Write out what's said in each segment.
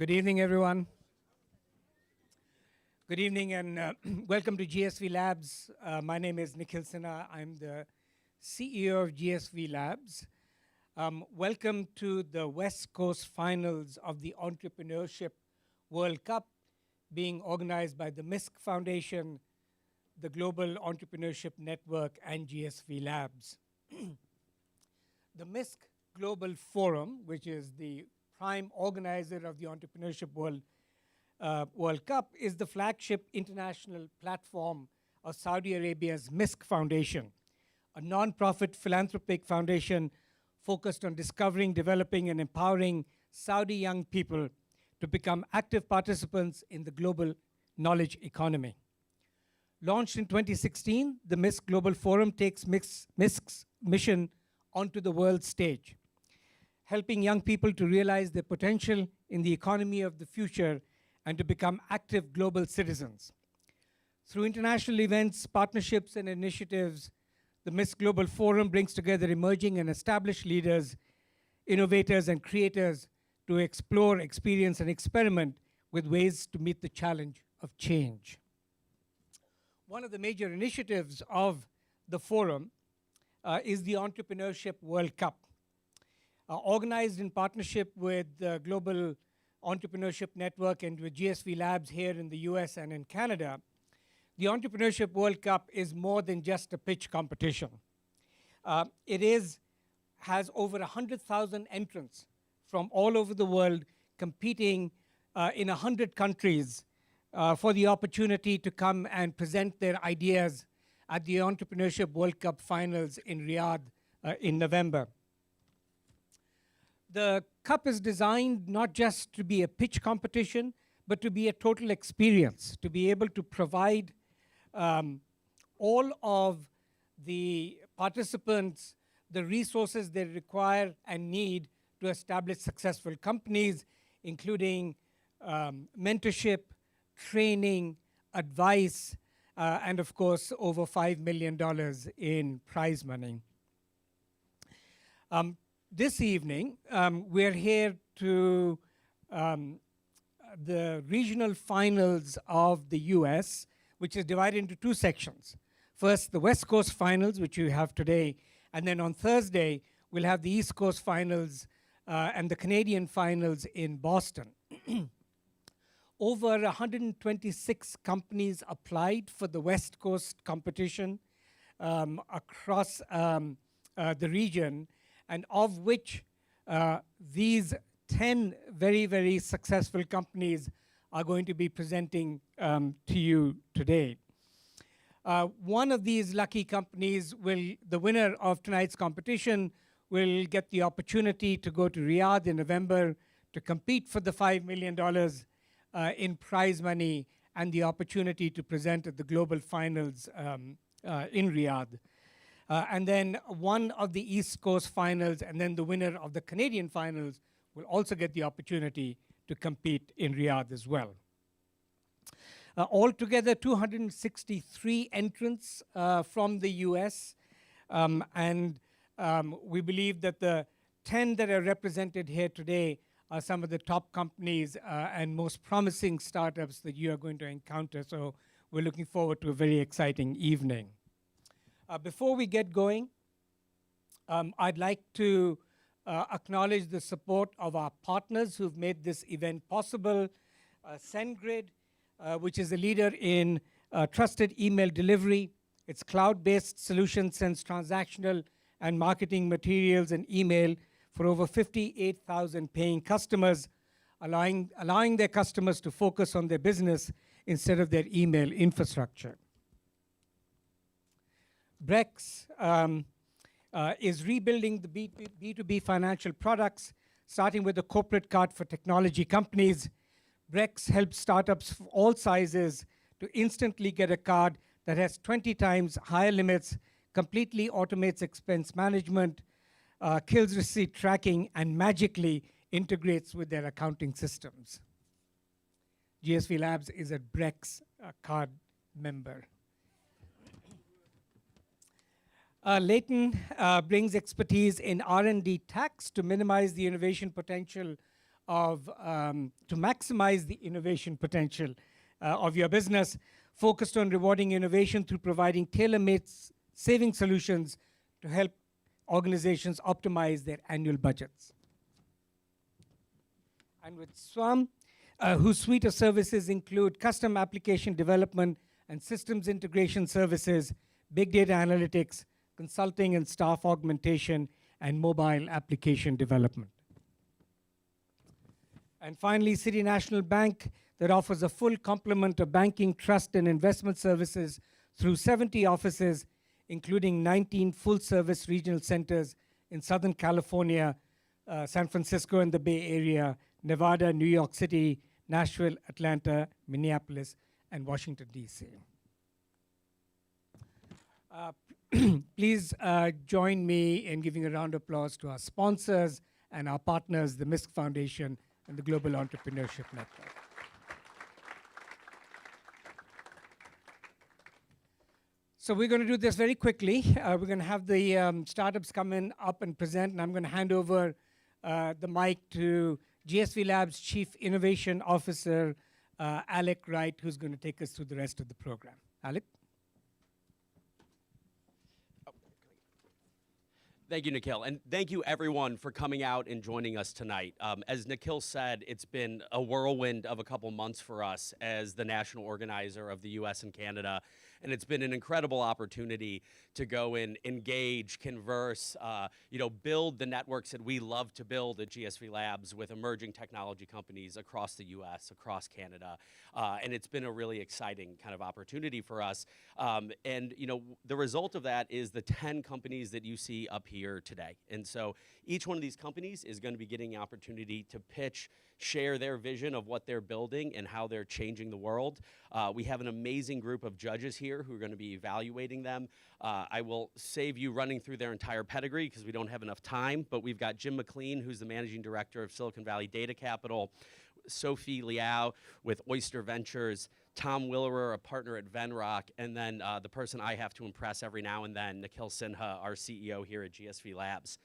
Good evening, everyone. Good evening and welcome to GSVlabs. My name is Nikhil Sinha. I'm the CEO of GSVlabs. Welcome to the West Coast Finals of the Entrepreneurship World Cup being organized by the MISC Foundation, the Global Entrepreneurship Network, and GSVlabs. The MISC Global Forum, which is the prime organizer of the Entrepreneurship World Cup, is the flagship international platform of Saudi Arabia's MISC Foundation, a non-profit philanthropic foundation focused on discovering, developing, and empowering Saudi young people to become active participants in the global knowledge economy. Launched in 2016, the MISC Global Forum takes MISC's mission onto the world stage, helping young people to realize their potential in the economy of the future and to become active global citizens. Through international events, partnerships, and initiatives, the MISC Global Forum brings together emerging and established leaders, innovators, and creators to explore, experience, and experiment with ways to meet the challenge of change. One of the major initiatives of the forum is the Entrepreneurship World Cup. Organized in partnership with the Global Entrepreneurship Network and with GSVlabs here in the US and in Canada, the Entrepreneurship World Cup is more than just a pitch competition. It has over 100,000 entrants from all over the world competing in 100 countries for the opportunity to come and present their ideas at the Entrepreneurship World Cup Finals in Riyadh in November. The Cup is designed not just to be a pitch competition, but to be a total experience, to be able to provide all of the participants the resources they require and need to establish successful companies, including mentorship, training, advice, and of course, over $5 million in prize money. This evening, we're here to the regional finals of the US, which is divided into two sections. First, the West Coast Finals, which you have today, and then on Thursday, we'll have the East Coast Finals and the Canadian Finals in Boston. Over 126 companies applied for the West Coast competition across the region, and of which these 10 very, very successful companies are going to be presenting to you today. One of these lucky companies the winner of tonight's competition, will get the opportunity to go to Riyadh in November to compete for the $5 million in prize money and the opportunity to present at the global finals in Riyadh. And then one of the East Coast Finals and then the winner of the Canadian Finals will also get the opportunity to compete in Riyadh as well. Altogether, 263 entrants from the US, and we believe that the 10 that are represented here today are some of the top companies and most promising startups that you are going to encounter. So we're looking forward to a very exciting evening. Before we get going, I'd like to acknowledge the support of our partners who've made this event possible. SendGrid, which is a leader in trusted email delivery. Its cloud-based solution sends transactional and marketing materials and email for over 58,000 paying customers, allowing their customers to focus on their business instead of their email infrastructure. BREX is rebuilding the B2B financial products, starting with a corporate card for technology companies. BREX helps startups of all sizes to instantly get a card that has 20 times higher limits, completely automates expense management, kills receipt tracking, and magically integrates with their accounting systems. GSVlabs is a BREX card member. Leyton brings expertise in R&D tax to minimize the innovation potential to maximize the innovation potential of your business, focused on rewarding innovation through providing tailor-made saving solutions to help organizations optimize their annual budgets. And with SVAM, whose suite of services include custom application development and systems integration services, big data analytics, consulting and staff augmentation, and mobile application development. And finally, City National Bank, that offers a full complement of banking, trust, and investment services through 70 offices, including 19 full-service regional centers in Southern California, San Francisco and the Bay Area, Nevada, New York City, Nashville, Atlanta, Minneapolis, and Washington, D.C. Please join me in giving a round of applause to our sponsors and our partners, the MISC Foundation and the Global Entrepreneurship Network. So we're going to do this very quickly. We're going to have the startups come in up and present, and I'm going to hand over the mic to GSVlabs Chief Innovation Officer, Alec Wright, who's going to take us through the rest of the program. Alec? Thank you, Nikhil, and thank you everyone for coming out and joining us tonight. As Nikhil said, it's been a whirlwind of a couple months for us as the national organizer of the US and Canada, and it's been an incredible opportunity to go and engage, converse, build the networks that we love to build at GSVlabs with emerging technology companies across the US, across Canada, and it's been a really exciting kind of opportunity for us. The result of that is the 10 companies that you see up here today. And so each one of these companies is going to be getting an opportunity to pitch, share their vision of what they're building and how they're changing the world. We have an amazing group of judges here who are going to be evaluating them. I will save you running through their entire pedigree because we don't have enough time, but we've got Jim McLean, who's the managing director of Silicon Valley Data Capital, Sophie Liao with Oyster Ventures, Tom Willerer, a partner at Venrock, and then the person I have to impress every now and then, Nikhil Sinha, our CEO here at GSVlabs.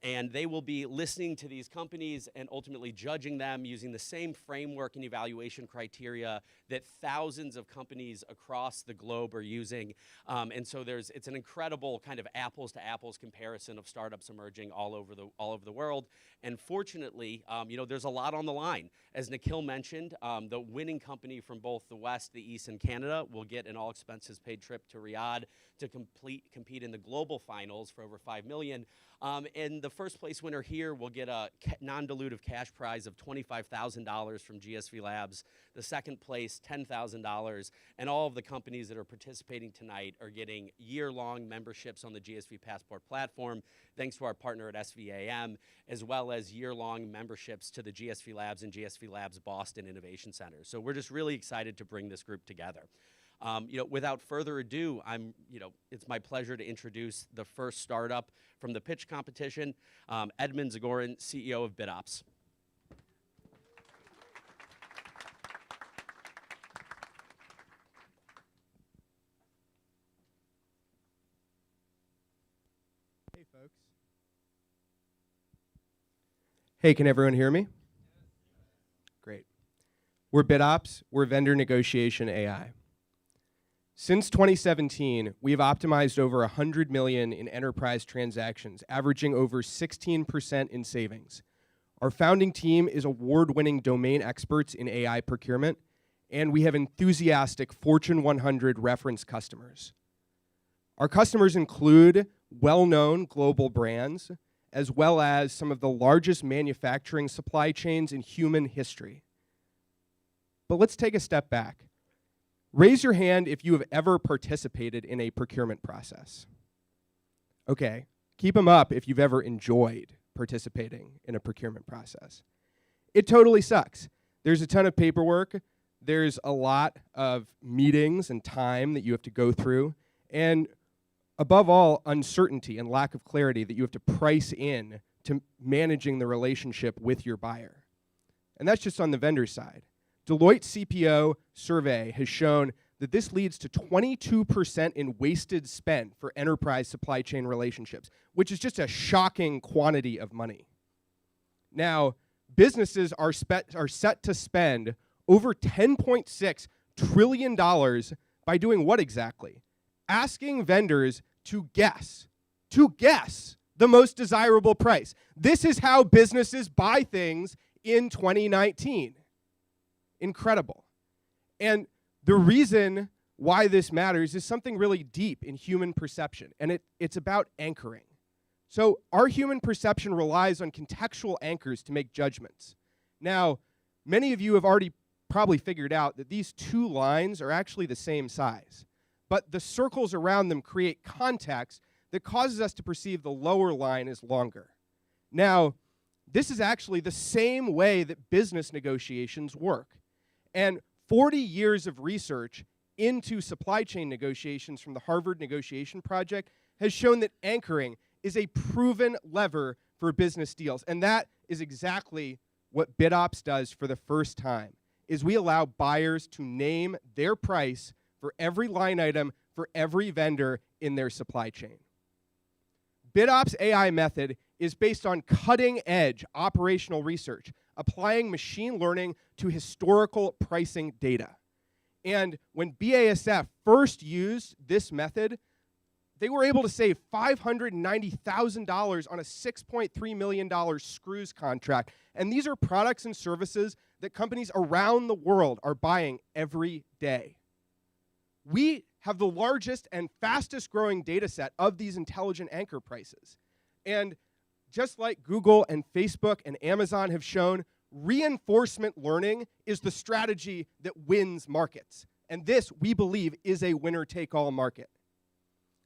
And they will be listening to these companies and ultimately judging them using the same framework and evaluation criteria that thousands of companies across the globe are using. And so it's an incredible kind of apples to apples comparison of startups emerging all over the world. And fortunately, there's a lot on the line. As Nikhil mentioned, the winning company from both the West, the East, and Canada will get an all expenses paid trip to Riyadh to compete in the global finals for over $5 million. And the first place winner here will get a non-dilutive cash prize of $25,000 from GSVlabs. The second place, $10,000. And all of the companies that are participating tonight are getting year-long memberships on the GSV Passport platform, thanks to our partner at SVAM, as well as year-long memberships to the GSVlabs and GSVlabs Boston Innovation Center. So we're just really excited to bring this group together. Without further ado, it's my pleasure to introduce the first startup from the pitch competition, Edmund Zagorin, CEO of BitOps. Hey, folks. Hey, can everyone hear me? Great. We're BitOps. We're vendor negotiation AI. Since 2017, we have optimized over 100 million in enterprise transactions, averaging over 16% in savings. Our founding team is award-winning domain experts in AI procurement, and we have enthusiastic Fortune 100 reference customers. Our customers include well-known global brands, as well as some of the largest manufacturing supply chains in human history. But let's take a step back. Raise your hand if you have ever participated in a procurement process. Okay, keep them up if you've ever enjoyed participating in a procurement process. It totally sucks. There's a ton of paperwork. There's a lot of meetings and time that you have to go through. And above all, uncertainty and lack of clarity that you have to price in to managing the relationship with your buyer. And that's just on the vendor side. Deloitte's CPO survey has shown that this leads to 22% in wasted spend for enterprise supply chain relationships, which is just a shocking quantity of money. Now, businesses are set to spend over $10.6 trillion by doing what exactly? Asking vendors to guess the most desirable price. This is how businesses buy things in 2019. Incredible. And the reason why this matters is something really deep in human perception, and it's about anchoring. So our human perception relies on contextual anchors to make judgments. Now, many of you have already probably figured out that these two lines are actually the same size, but the circles around them create context that causes us to perceive the lower line as longer. Now, this is actually the same way that business negotiations work. And 40 years of research into supply chain negotiations from the Harvard Negotiation Project has shown that anchoring is a proven lever for business deals. And that is exactly what BidOps does for the first time, is we allow buyers to name their price for every line item for every vendor in their supply chain. BidOps AI method is based on cutting-edge operational research, applying machine learning to historical pricing data. And when BASF first used this method, they were able to save $590,000 on a $6.3 million screws contract. And these are products and services that companies around the world are buying every day. We have the largest and fastest growing data set of these intelligent anchor prices. And just like Google and Facebook and Amazon have shown, reinforcement learning is the strategy that wins markets. And this, we believe, is a winner-take-all market.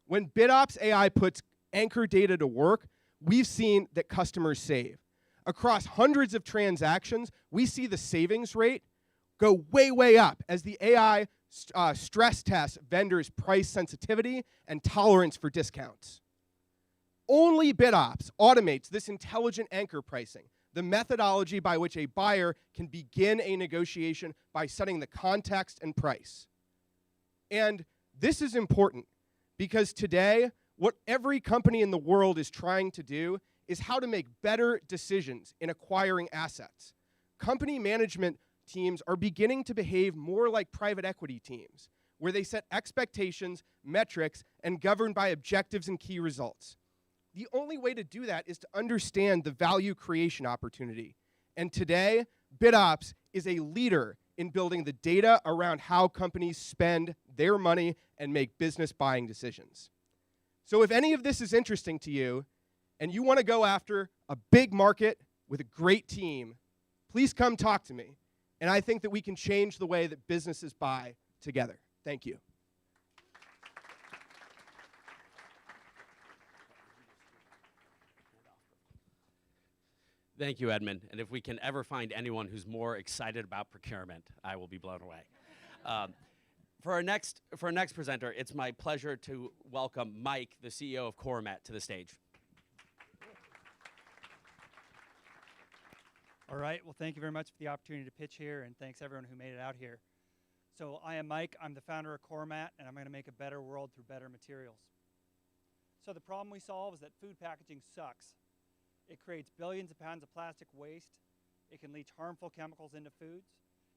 When BidOps AI puts anchor data to work, we've seen that customers save. Across hundreds of transactions, we see the savings rate go way, way up as the AI stress tests vendors' price sensitivity and tolerance for discounts. Only BidOps automates this intelligent anchor pricing, the methodology by which a buyer can begin a negotiation by setting the context and price. And this is important because today, what every company in the world is trying to do is how to make better decisions in acquiring assets. Company management teams are beginning to behave more like private equity teams, where they set expectations, metrics, and govern by objectives and key results. The only way to do that is to understand the value creation opportunity. And today, BidOps is a leader in building the data around how companies spend their money and make business buying decisions. So if any of this is interesting to you, and you want to go after a big market with a great team, please come talk to me. And I think that we can change the way that businesses buy together. Thank you. Thank you, Edmund. And if we can ever find anyone who's more excited about procurement, I will be blown away. For our next presenter, it's my pleasure to welcome Mike, the CEO of Coromet, to the stage. All right, well, thank you very much for the opportunity to pitch here, and thanks everyone who made it out here. So I am Mike, I'm the founder of Coromet, and I'm gonna make a better world through better materials. So the problem we solve is that food packaging sucks. It creates billions of pounds of plastic waste, it can leach harmful chemicals into foods,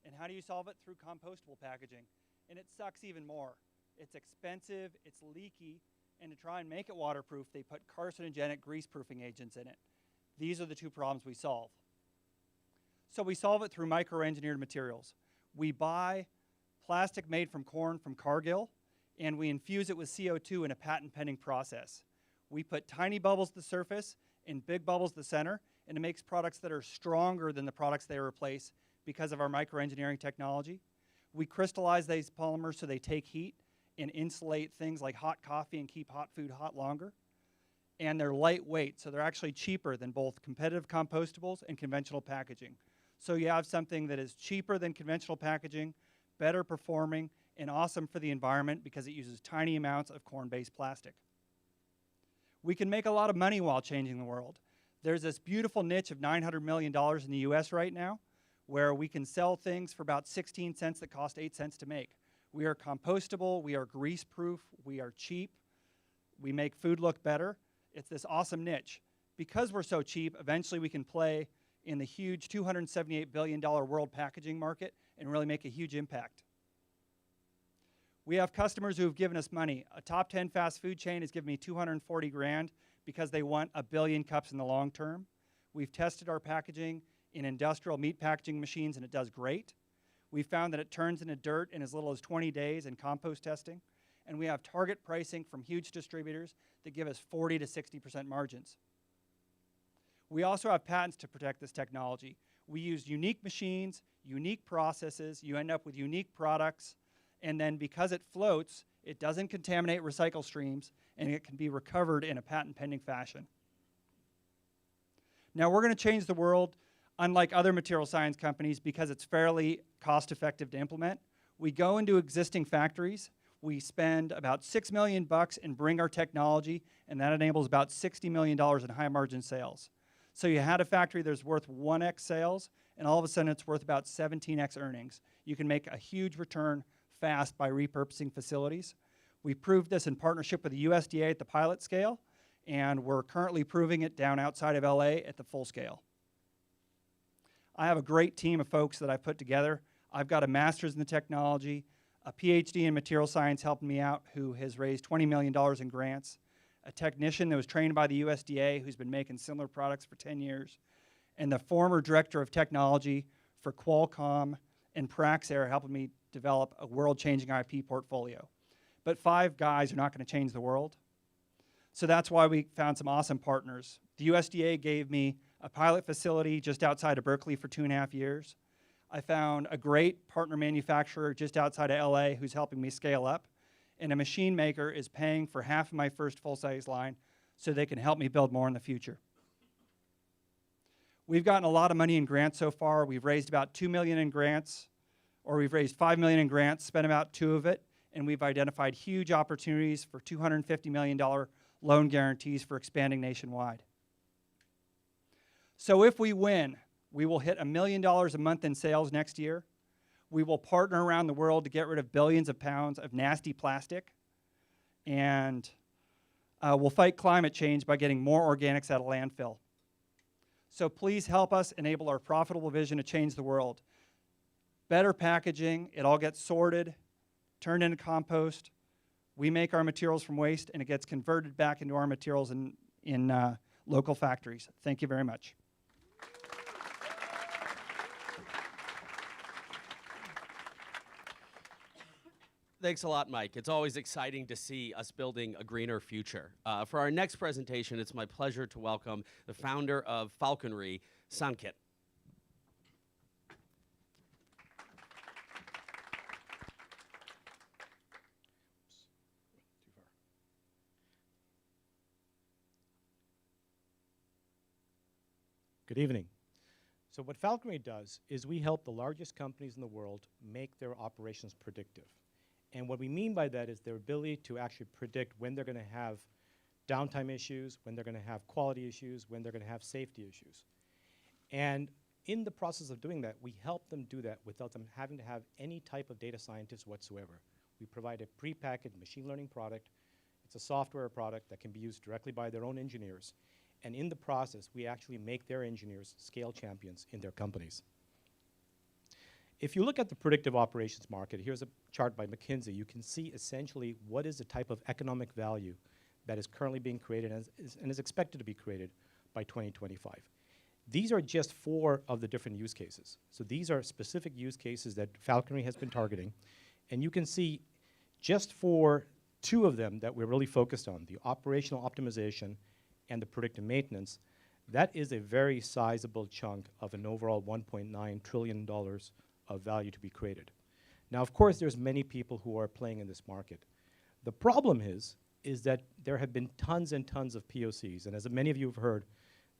and how do you solve it? Through compostable packaging. And it sucks even more. It's expensive, it's leaky, and to try and make it waterproof, they put carcinogenic grease-proofing agents in it. These are the two problems we solve. So we solve it through micro-engineered materials. We buy plastic made from corn from Cargill, and we infuse it with CO2 in a patent-pending process. We put tiny bubbles at the surface and big bubbles at the center, and it makes products that are stronger than the products they replace because of our microengineering technology. We crystallize these polymers so they take heat and insulate things like hot coffee and keep hot food hot longer. And they're lightweight, so they're actually cheaper than both competitive compostables and conventional packaging. So you have something that is cheaper than conventional packaging, better performing, and awesome for the environment because it uses tiny amounts of corn-based plastic. We can make a lot of money while changing the world. There's this beautiful niche of $900 million in the US right now where we can sell things for about 16 cents that cost 8 cents to make. We are compostable, we are grease-proof, we are cheap, we make food look better. It's this awesome niche. Because we're so cheap, eventually we can play in the huge $278 billion world packaging market and really make a huge impact. We have customers who have given us money. A top 10 fast food chain has given me 240 grand because they want 1 billion cups in the long term. We've tested our packaging in industrial meat packaging machines, and it does great. We found that it turns into dirt in as little as 20 days in compost testing. And we have target pricing from huge distributors that give us 40 to 60% margins. We also have patents to protect this technology. We use unique machines, unique processes. You end up with unique products. And then because it floats, it doesn't contaminate recycle streams, and it can be recovered in a patent-pending fashion. Now, we're going to change the world, unlike other material science companies, because it's fairly cost-effective to implement. We go into existing factories. We spend about $6 million and bring our technology, and that enables about $60 million in high-margin sales. So you had a factory that's worth 1x sales, and all of a sudden it's worth about 17x earnings. You can make a huge return fast by repurposing facilities. We proved this in partnership with the USDA at the pilot scale, and we're currently proving it down outside of LA at the full scale. I have a great team of folks that I've put together. I've got a master's in the technology, a PhD in material science helping me out who has raised $20 million in grants, a technician that was trained by the USDA who's been making similar products for 10 years, and the former director of technology for Qualcomm and Praxair helping me develop a world-changing IP portfolio. But 5 guys are not going to change the world. So that's why we found some awesome partners. The USDA gave me a pilot facility just outside of Berkeley for 2.5 years. I found a great partner manufacturer just outside of LA who's helping me scale up. And a machine maker is paying for half of my first full-size line so they can help me build more in the future. We've gotten a lot of money in grants so far. We've raised about $2 million in grants, or we've raised $5 million in grants, spent about 2 of it, and we've identified huge opportunities for $250 million loan guarantees for expanding nationwide. So if we win, we will hit $1 million a month in sales next year. We will partner around the world to get rid of billions of pounds of nasty plastic, and we'll fight climate change by getting more organics out of landfill. So please help us enable our profitable vision to change the world. Better packaging, it all gets sorted, turned into compost. We make our materials from waste, and it gets converted back into our materials in local factories. Thank you very much. Thanks a lot, Mike. It's always exciting to see us building a greener future. For our next presentation, it's my pleasure to welcome the founder of Falconry, Sankit. Good evening. So what Falconry does is we help the largest companies in the world make their operations predictive. And what we mean by that is their ability to actually predict when they're going to have downtime issues, when they're going to have quality issues, when they're going to have safety issues. And in the process of doing that, we help them do that without them having to have any type of data scientist whatsoever. We provide a prepackaged machine learning product. It's a software product that can be used directly by their own engineers. And in the process, we actually make their engineers scale champions in their companies. If you look at the predictive operations market, here's a chart by McKinsey. You can see essentially what is the type of economic value that is currently being created and is expected to be created by 2025. These are just 4 of the different use cases. So these are specific use cases that Falconry has been targeting. And you can see just for 2 of them that we're really focused on, the operational optimization and the predictive maintenance, that is a very sizable chunk of an overall $1.9 trillion of value to be created. Now, of course, there's many people who are playing in this market. The problem is that there have been tons and tons of POCs, and as many of you have heard,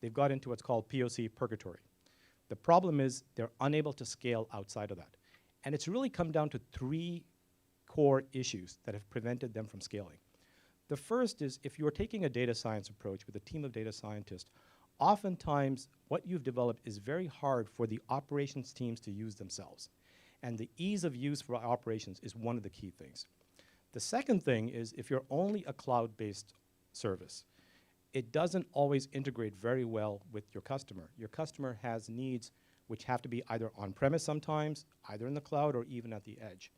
they've got into what's called POC purgatory. The problem is they're unable to scale outside of that. And it's really come down to 3 core issues that have prevented them from scaling. The first is if you're taking a data science approach with a team of data scientists, oftentimes what you've developed is very hard for the operations teams to use themselves. And the ease of use for operations is one of the key things. The second thing is if you're only a cloud-based service, it doesn't always integrate very well with your customer. Your customer has needs which have to be either on-premise sometimes, either in the cloud, or even at the edge.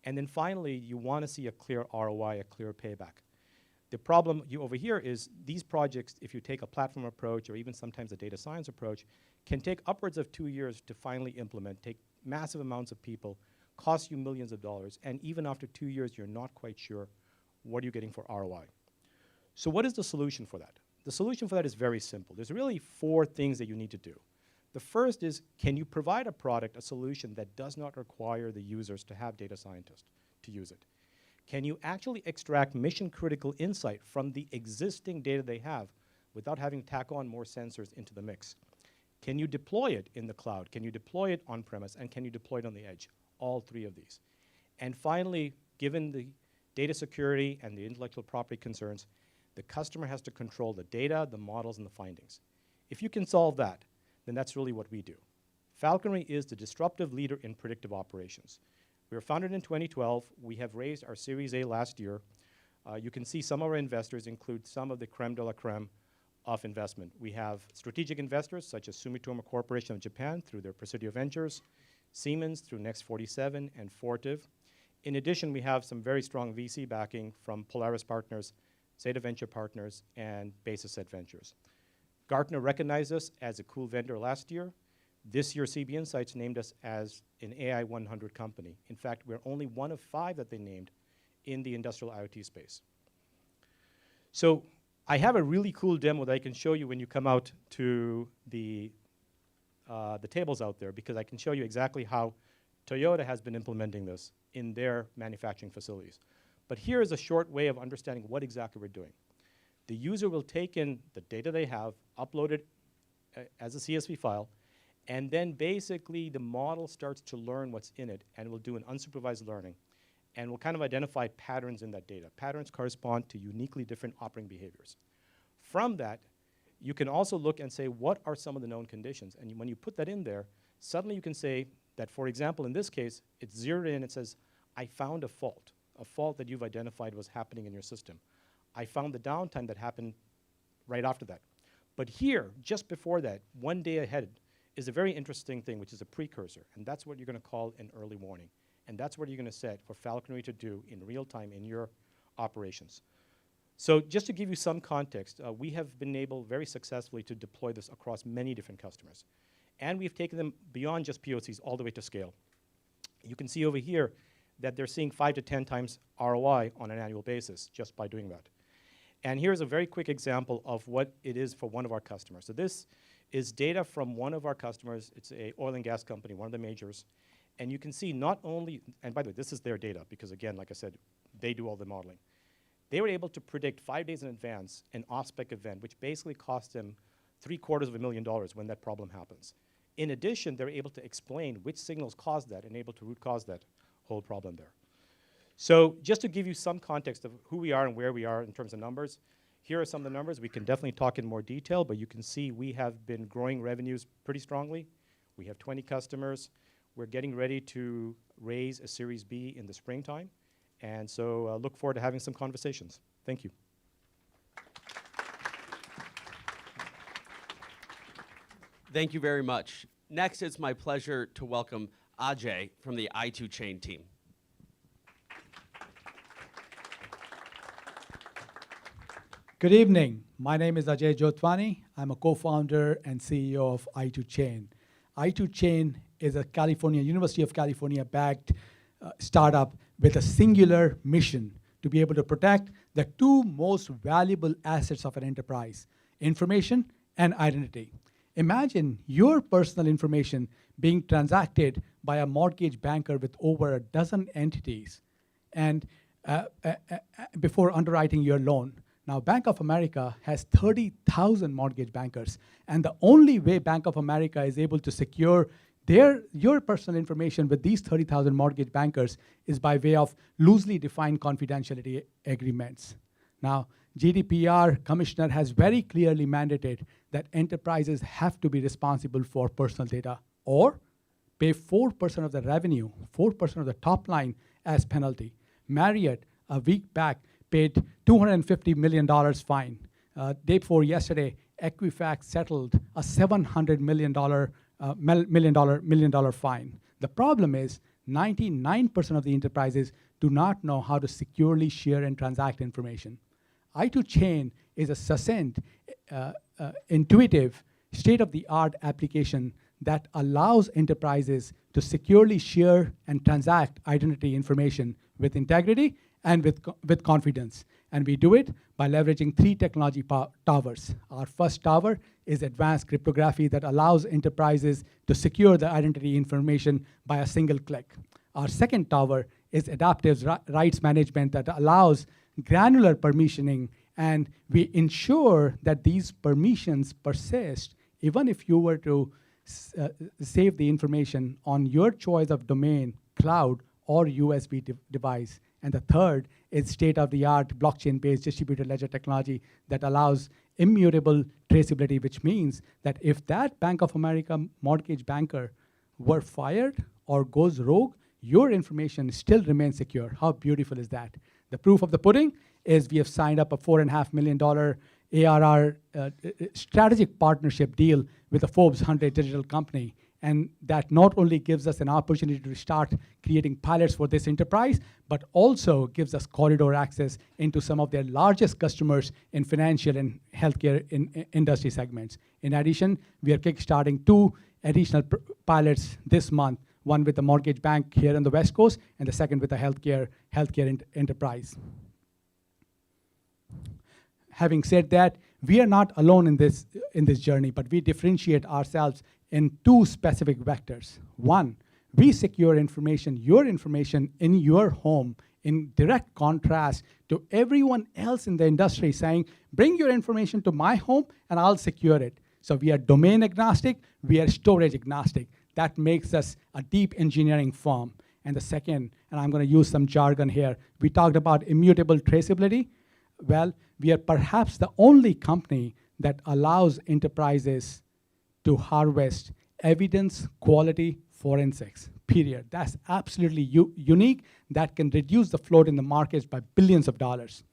And then finally, you want to see a clear ROI, a clear payback. The problem over here is these projects, if you take a platform approach or even sometimes a data science approach, can take upwards of 2 years to finally implement, take massive amounts of people, cost you millions of dollars, and even after 2 years, you're not quite sure what you're getting for ROI. So what is the solution for that? The solution for that is very simple. There's really 4 things that you need to do. The first is, can you provide a product, a solution that does not require the users to have data scientists to use it? Can you actually extract mission-critical insight from the existing data they have without having to tack on more sensors into the mix? Can you deploy it in the cloud? Can you deploy it on-premise? And can you deploy it on the edge? All 3 of these. And finally, given the data security and the intellectual property concerns, the customer has to control the data, the models, and the findings. If you can solve that, then that's really what we do. Falconry is the disruptive leader in predictive operations. We were founded in 2012. We have raised our Series A last year. You can see some of our investors include some of the creme de la creme of investment. We have strategic investors such as Sumitomo Corporation of Japan through their Presidio Ventures, Siemens through Next47, and Fortive. In addition, we have some very strong VC backing from Polaris Partners, Zeta Venture Partners, and Basis Set Ventures. Gartner recognized us as a cool vendor last year. This year, CB Insights named us as an AI 100 company. In fact, we're only one of 5 that they named in the industrial IoT space. So I have a really cool demo that I can show you when you come out to the tables out there, because I can show you exactly how Toyota has been implementing this in their manufacturing facilities. But here is a short way of understanding what exactly we're doing. The user will take in the data they have, upload it as a CSV file, and then basically the model starts to learn what's in it and will do an unsupervised learning and will kind of identify patterns in that data. Patterns correspond to uniquely different operating behaviors. From that, you can also look and say, what are some of the known conditions? And when you put that in there, suddenly you can say that, for example, in this case, it's zeroed in, it says, I found a fault that you've identified was happening in your system. I found the downtime that happened right after that. But here, just before that, 1 day ahead, is a very interesting thing, which is a precursor. And that's what you're going to call an early warning. And that's what you're going to set for Falconry to do in real time in your operations. So just to give you some context, we have been able very successfully to deploy this across many different customers. And we've taken them beyond just POCs all the way to scale. You can see over here that they're seeing 5 to 10 times ROI on an annual basis just by doing that. And here's a very quick example of what it is for one of our customers. So this is data from one of our customers. It's an oil and gas company, one of the majors. And you can see not only, and by the way, this is their data, because again, like I said, they do all the modeling. They were able to predict 5 days in advance an off-spec event, which basically cost them $750,000 when that problem happens. In addition, they're able to explain which signals caused that and able to root cause that whole problem there. So just to give you some context of who we are and where we are in terms of numbers, here are some of the numbers. We can definitely talk in more detail, but you can see we have been growing revenues pretty strongly. We have 20 customers. We're getting ready to raise a Series B in the springtime. And so look forward to having some conversations. Thank you. Thank you very much. Next, it's my pleasure to welcome Ajay from the i2Chain team. Good evening. My name is Ajay Jotwani. I'm a co-founder and CEO of i2Chain. i2Chain is a University of California-backed startup with a singular mission to be able to protect the 2 most valuable assets of an enterprise, information and identity. Imagine your personal information being transacted by a mortgage banker with over a dozen entities and before underwriting your loan. Now, Bank of America has 30,000 mortgage bankers, and the only way Bank of America is able to secure your personal information with these 30,000 mortgage bankers is by way of loosely defined confidentiality agreements. Now, GDPR commissioner has very clearly mandated that enterprises have to be responsible for personal data or pay 4% of the revenue, 4% of the top line as penalty. Marriott, a week back, paid $250 million fine. Day before yesterday, Equifax settled a $700 million fine. The problem is 99% of the enterprises do not know how to securely share and transact information. I2Chain is a succinct, intuitive, state-of-the-art application that allows enterprises to securely share and transact identity information with integrity and with confidence. And we do it by leveraging 3 technology towers. Our first tower is advanced cryptography that allows enterprises to secure the identity information by a single click. Our second tower is adaptive rights management that allows granular permissioning, and we ensure that these permissions persist even if you were to save the information on your choice of domain, cloud, or USB device. And the third is state-of-the-art blockchain-based distributed ledger technology that allows immutable traceability, which means that if that Bank of America mortgage banker were fired or goes rogue, your information still remains secure. How beautiful is that? The proof of the pudding is we have signed up a $4.5 million ARR strategic partnership deal with a Forbes 100 digital company. And that not only gives us an opportunity to start creating pilots for this enterprise, but also gives us corridor access into some of their largest customers in financial and healthcare industry segments. In addition, we are kickstarting 2 additional pilots this month, one with a mortgage bank here on the West Coast, and the second with a healthcare enterprise. Having said that, we are not alone in this journey, but we differentiate ourselves in 2 specific vectors. One, we secure information, your information in your home, in direct contrast to everyone else in the industry saying, bring your information to my home and I'll secure it. So we are domain agnostic, we are storage agnostic. That makes us a deep engineering firm. And the second, and I'm going to use some jargon here, we talked about immutable traceability. Well, we are perhaps the only company that allows enterprises to harvest evidence quality forensics, period. That's absolutely unique. That can reduce the float in the markets by billions of dollars.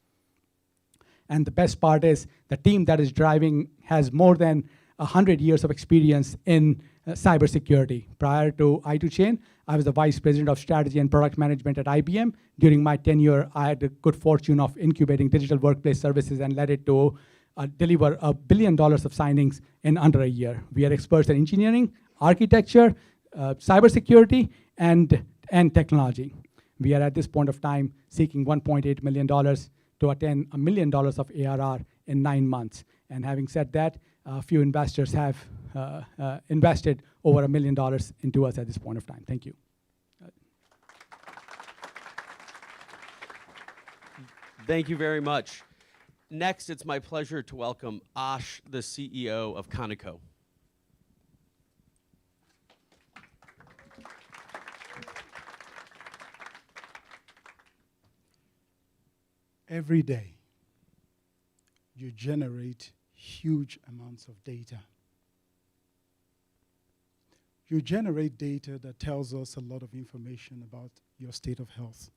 And the best part is the team that is driving has more than 100 years of experience in cybersecurity. Prior to I2Chain, I was the Vice President of Strategy and Product Management at IBM. During my tenure, I had the good fortune of incubating digital workplace services and led it to deliver $1 billion of signings in under a year. We are experts in engineering, architecture, cybersecurity, and technology. We are at this point of time seeking $1.8 million to attain $1 million of ARR in 9 months. And having said that, a few investors have invested over $1 million into us at this point of time. Thank you. Thank you very much. Next, it's my pleasure to welcome Ash, the CEO of Conoco. Every day, you generate huge amounts of data. You generate data that tells us a lot of information about your state of health.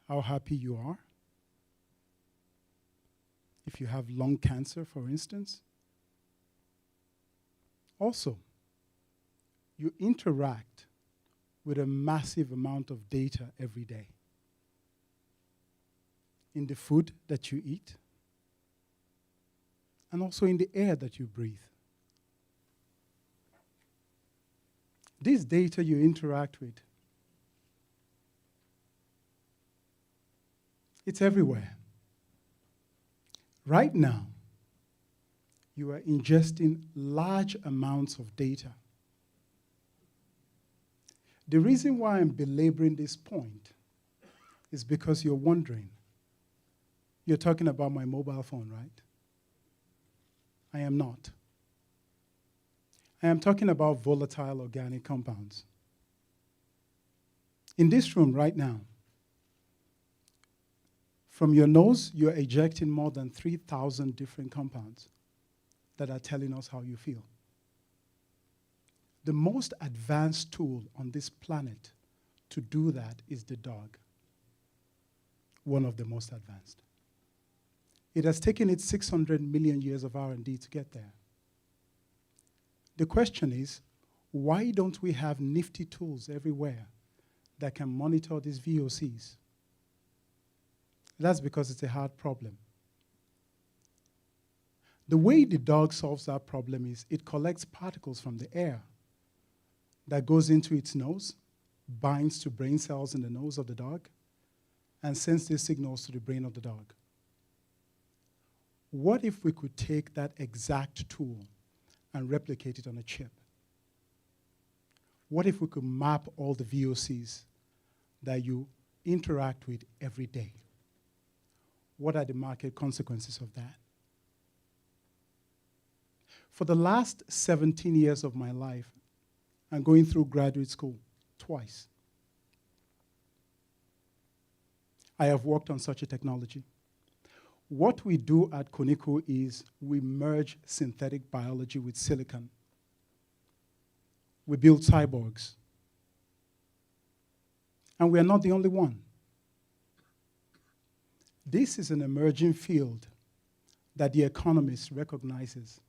How happy you are. If you have lung cancer, for instance. Also, you interact with a massive amount of data every day. In the food that you eat, and also in the air that you breathe. This data you interact with, it's everywhere. Right now, you are ingesting large amounts of data. The reason why I'm belaboring this point is because you're wondering, you're talking about my mobile phone, right? I am not. I am talking about volatile organic compounds. In this room right now, from your nose, you're ejecting more than 3,000 different compounds that are telling us how you feel. The most advanced tool on this planet to do that is the dog. One of the most advanced. It has taken it 600 million years of R&D to get there. The question is, why don't we have nifty tools everywhere that can monitor these VOCs? That's because it's a hard problem. The way the dog solves that problem is it collects particles from the air that goes into its nose, binds to brain cells in the nose of the dog, and sends these signals to the brain of the dog. What if we could take that exact tool and replicate it on a chip? What if we could map all the VOCs that you interact with every day? What are the market consequences of that? For the last 17 years of my life, I'm going through graduate school twice. I have worked on such a technology. What we do at Koniku is we merge synthetic biology with silicon. We build cyborgs. And we are not the only one. This is an emerging field that The Economist recognizes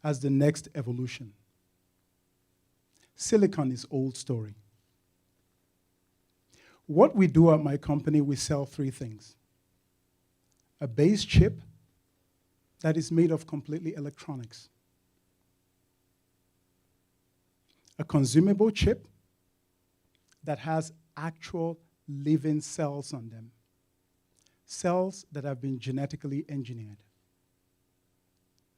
as the next evolution. Silicon is old story. What we do at my company, we sell three things. A base chip that is made of completely electronics. A consumable chip that has actual living cells on them. Cells that have been genetically engineered.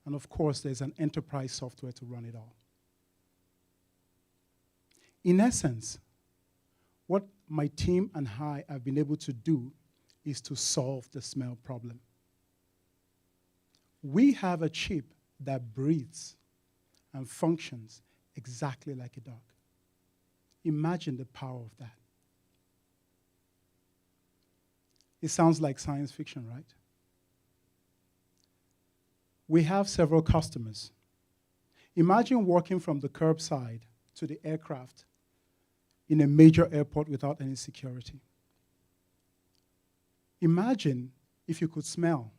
And of course, there's an enterprise software to run it all. In essence, what my team and I have been able to do is to solve the smell problem. We have a chip that breathes and functions exactly like a dog. Imagine the power of that. It sounds like science fiction, right? We have several customers. Imagine walking from the curbside to the aircraft in a major airport without any security. Imagine if you could smell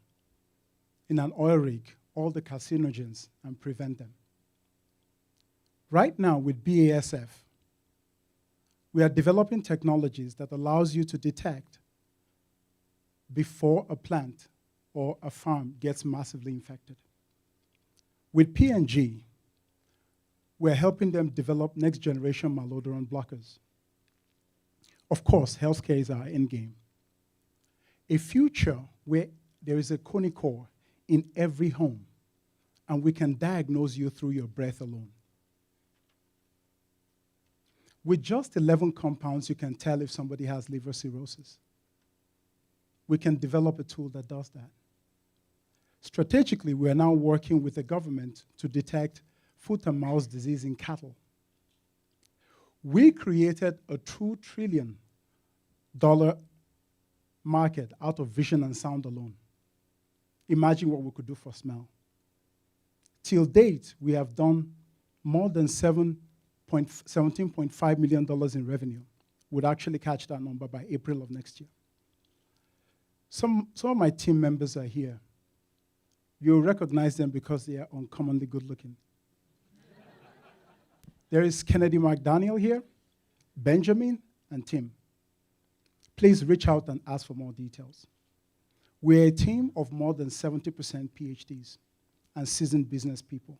in an oil rig all the carcinogens and prevent them. Right now with BASF, we are developing technologies that allows you to detect before a plant or a farm gets massively infected. With P&G, we're helping them develop next generation malodorant blockers. Of course, healthcare is our end game. A future where there is a conicore in every home and we can diagnose you through your breath alone. With just 11 compounds, you can tell if somebody has liver cirrhosis. We can develop a tool that does that. Strategically, we are now working with the government to detect foot and mouth disease in cattle. We created a $2 trillion market out of vision and sound alone. Imagine what we could do for smell. Till date, we have done more than $17.5 million in revenue. We'd actually catch that number by April of next year. Some of my team members are here. You'll recognize them because they are uncommonly good looking. There is Kennedy McDaniel here, Benjamin, and Tim. Please reach out and ask for more details. We're a team of more than 70% PhDs and seasoned business people.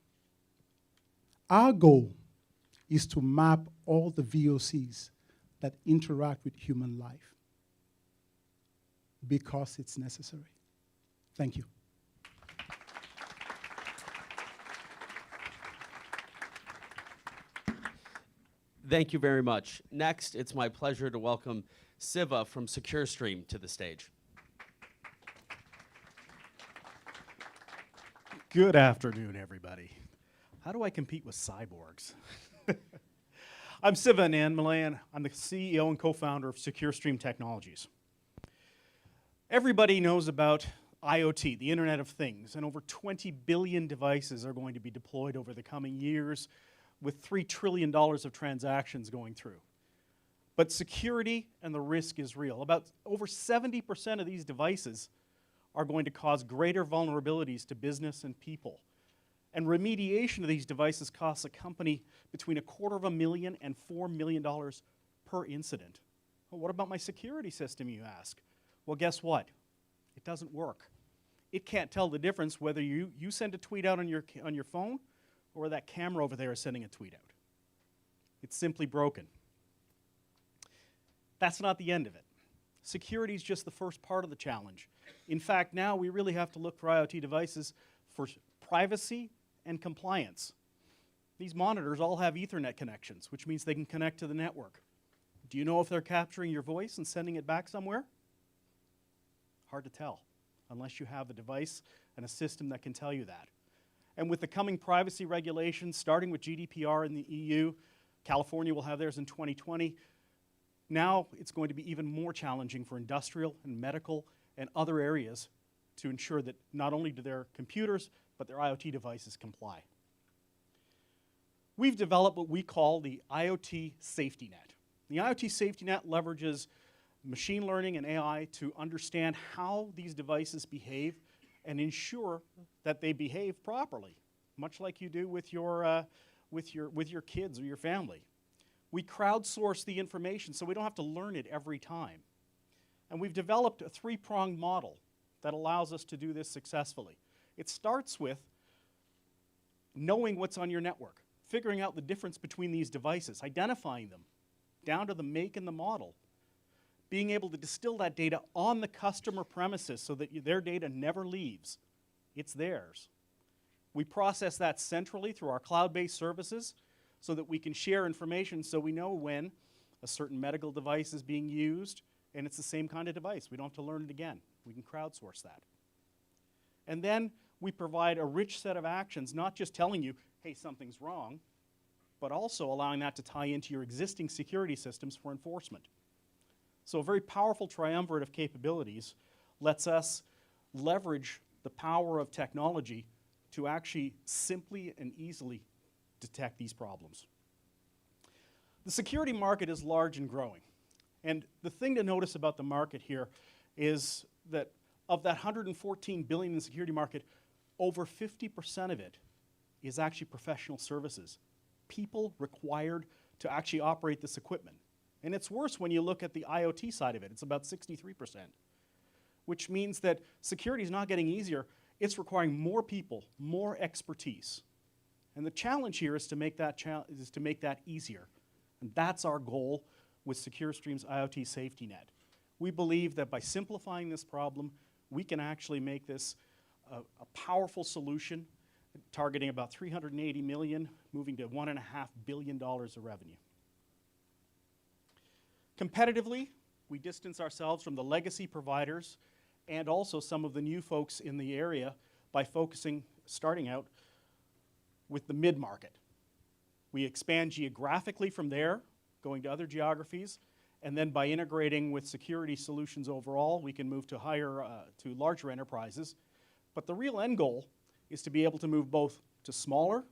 Our goal is to map all the VOCs that interact with human life because it's necessary. Thank you. Thank you very much. Next, it's my pleasure to welcome Siva from SecureStream to the stage. Good afternoon, everybody. How do I compete with cyborgs? I'm Siva Anand Malayan. I'm the CEO and co-founder of SecureStream Technologies. Everybody knows about IoT, the Internet of Things, and over 20 billion devices are going to be deployed over the coming years with $3 trillion of transactions going through. But security and the risk is real. Over 70% of these devices are going to cause greater vulnerabilities to business and people. And remediation of these devices costs a company between $250,000 and $4 million per incident. Well, what about my security system, you ask? Well, guess what? It doesn't work. It can't tell the difference whether you send a tweet out on your phone or that camera over there is sending a tweet out. It's simply broken. That's not the end of it. Security is just the first part of the challenge. In fact, now we really have to look for IoT devices for privacy and compliance. These monitors all have Ethernet connections, which means they can connect to the network. Do you know if they're capturing your voice and sending it back somewhere? Hard to tell, unless you have a device and a system that can tell you that. And with the coming privacy regulations, starting with GDPR in the EU, California will have theirs in 2020, now it's going to be even more challenging for industrial and medical and other areas to ensure that not only do their computers, but their IoT devices comply. We've developed what we call the IoT safety net. The IoT safety net leverages machine learning and AI to understand how these devices behave and ensure that they behave properly, much like you do with your kids or your family. We crowdsource the information so we don't have to learn it every time. And we've developed a three-pronged model that allows us to do this successfully. It starts with knowing what's on your network, figuring out the difference between these devices, identifying them, down to the make and the model, being able to distill that data on the customer premises so that their data never leaves. It's theirs. We process that centrally through our cloud-based services so that we can share information so we know when a certain medical device is being used and it's the same kind of device. We don't have to learn it again. We can crowdsource that. And then we provide a rich set of actions, not just telling you, hey, something's wrong, but also allowing that to tie into your existing security systems for enforcement. So a very powerful triumvirate of capabilities lets us leverage the power of technology to actually simply and easily detect these problems. The security market is large and growing. And the thing to notice about the market here is that of that $114 billion in the security market, over 50% of it is actually professional services. People required to actually operate this equipment. And it's worse when you look at the IoT side of it. It's about 63%, which means that security is not getting easier. It's requiring more people, more expertise. And the challenge here is to make that easier. And that's our goal with SecureStream's IoT Safety Net. We believe that by simplifying this problem, we can actually make this a powerful solution, targeting about $380 million, moving to $1.5 billion of revenue. Competitively, we distance ourselves from the legacy providers and also some of the new folks in the area by starting out with the mid-market. We expand geographically from there, going to other geographies, and then by integrating with security solutions overall, we can move to larger enterprises. But the real end goal is to be able to move both to smaller